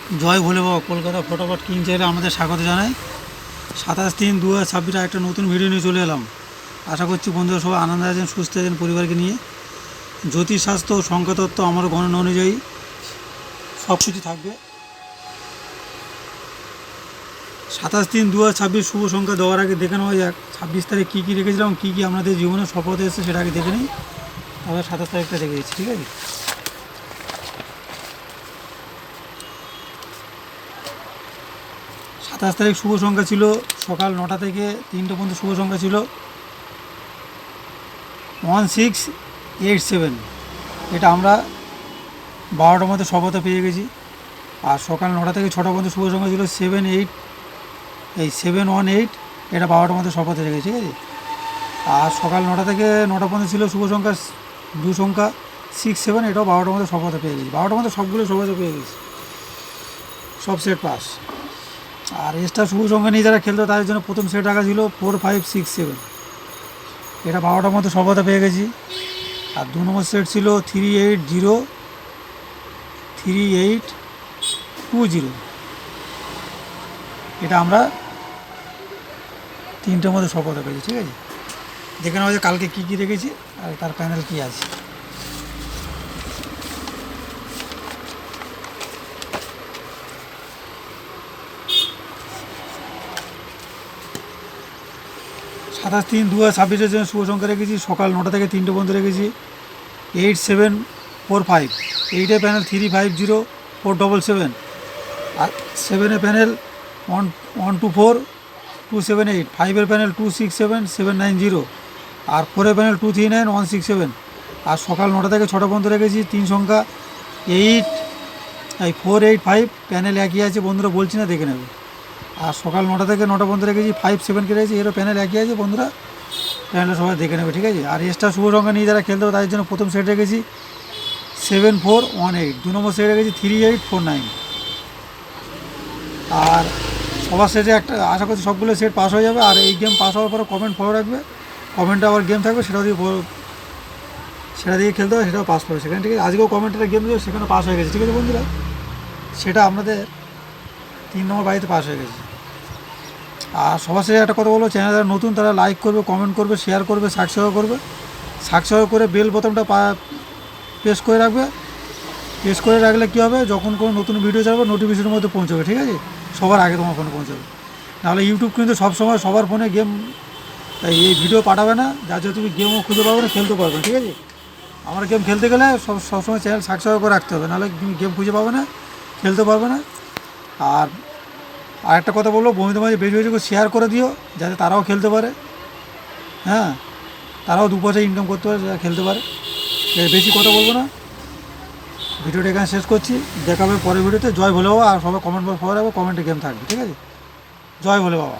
জয় ভোলে বাবা। কলকাতা ফটোফট কিং চ্যানেলে আমাদের স্বাগত জানাই। 27/3/2026 একটা নতুন ভিডিও নিয়ে চলে এলাম। আশা করছি বন্ধুরা সবাই আনন্দে আছেন, সুস্থ আছেন পরিবারকে নিয়ে। জ্যোতিষ শাস্ত্র ও সংখ্যাতত্ত্ব আমার গণনা অনুযায়ী সব কিছু থাকবে। 27/3/2026 শুভ সংখ্যা দেওয়ার আগে দেখে নেওয়া যাক 26 তারিখ কী কী রেখেছিলাম, কী কী আপনাদের জীবনে সফলতা এসেছে সেটা আগে দেখে নিই। আবার 27 তারিখটা দেখে দিচ্ছি, ঠিক আছে। 27 তারিখ শুভ সংখ্যা ছিল সকাল 9টা থেকে 3টে পর্যন্ত শুভ সংখ্যা ছিল 1687। এটা আমরা 12টার মধ্যে সফলতা পেয়ে গেছি। আর সকাল 9টা থেকে 6টা পর্যন্ত শুভ সংখ্যা ছিল 718। এটা 12টার মধ্যে সফলতা পেয়ে গেছি, ঠিক আছে। আর সকাল 9টা থেকে 9টা পর্যন্ত ছিল শুভ সংখ্যা 2 সংখ্যা 67। এটাও 12টার মধ্যে সফলতা পেয়ে গেছি। 12টার মধ্যে সবগুলো সফলতা পেয়ে গেছি, সব সেট পাস। আর এক্সট্রা শুভ সংখ্যা নিয়ে যারা খেলতো তাদের জন্য প্রথম সেট রাখা ছিল 4567। এটা 12টার মধ্যে সফলতা পেয়ে গেছি। আর 2 নম্বর সেট ছিল 3820। এটা আমরা 3টের মধ্যে সফলতা পেয়েছি, ঠিক আছে। দেখে নেওয়া যে কালকে কী কী রেখেছি আর তার প্যানেল কী আছে। সাতাশ 3/2026 জন্য শুভ সংখ্যা রেখেছি সকাল 9টা থেকে 3টে পর্যন্ত রেখেছি 8745। 8-এর প্যানেল 350477। আর 7-এর প্যানেল 124278। 5-এর প্যানেল 267790। আর 4-এর প্যানেল 239167। আর সকাল 9টা থেকে 6টা পর্যন্ত রেখেছি 3 সংখ্যা 485। প্যানেল একই আছে বন্ধুরা, বলছি না, দেখে নেবে। আর সকাল 9টা থেকে 9টা পর্যন্ত রেখেছি 57 রেখেছি। এরও প্যানেল একই আছে বন্ধুরা, প্যানেলটা সবাই দেখে নেবে, ঠিক আছে। আর এক্সট্রা শুভ সংখ্যা নিয়ে যারা খেলতে হবে তাদের জন্য প্রথম সেট রেখেছি 7418। 2 নম্বর সেট রেখেছি 3849। আর সবার সেটে একটা আশা করছি সবগুলো সেট পাস হয়ে যাবে। আর এই গেম পাস হওয়ার পরে কমেন্ট ফলো রাখবে, কমেন্টে আবার গেম থাকবে, সেটা দিয়ে খেলতে হবে, সেটাও পাস করবে সেখানে, ঠিক আছে। আজকেও কমেন্টের গেম দিয়ে সেখানে পাস হয়ে গেছে, ঠিক আছে বন্ধুরা। সেটা আপনাদের 3 নম্বর বাড়িতে পাস হয়ে গেছে। আর সবার সাথে একটা কথা বলবো, চ্যানেল যারা নতুন তারা লাইক করবে, কমেন্ট করবে, শেয়ার করবে, সাবস্ক্রাইব করবে। সাবস্ক্রাইব করে বেল বোতামটা প্রেস করে রাখবে। প্রেস করে রাখলে কী হবে, যখন কোনো নতুন ভিডিও ছাড়বে নোটিফিকেশনের মধ্যে পৌঁছবে, ঠিক আছে, সবার আগে তোমার ফোনে পৌঁছাবে। নাহলে ইউটিউব কিন্তু সবসময় সবার ফোনে গেম এই ভিডিও পাঠাবে না, যার জন্য তুমি গেমও খুঁজে পাবে না, খেলতে পারবে না, ঠিক আছে। আমার গেম খেলতে গেলে সবসময় চ্যানেল সাবস্ক্রাইব করে রাখতে হবে, নাহলে তুমি গেম খুঁজে পাবে না, খেলতে পারবে না। আর একটা কথা বলবো, বন্ধুদের মাঝে বেশি বেশি করে শেয়ার করে দিও, যাতে তারাও খেলতে পারে। হ্যাঁ, তারাও 2 পয়সা ইনকাম করতে পারে, যারা খেলতে পারে। বেশি কথা বলবো না, ভিডিওটা এখানে শেষ করছি। দেখা হবে পরের ভিডিওতে। জয় ভোলে বাবা। আর সবাই কমেন্ট বক্স খবর রাখবো, কমেন্টে গেম থাকবে, ঠিক আছে। জয় ভোলে বাবা।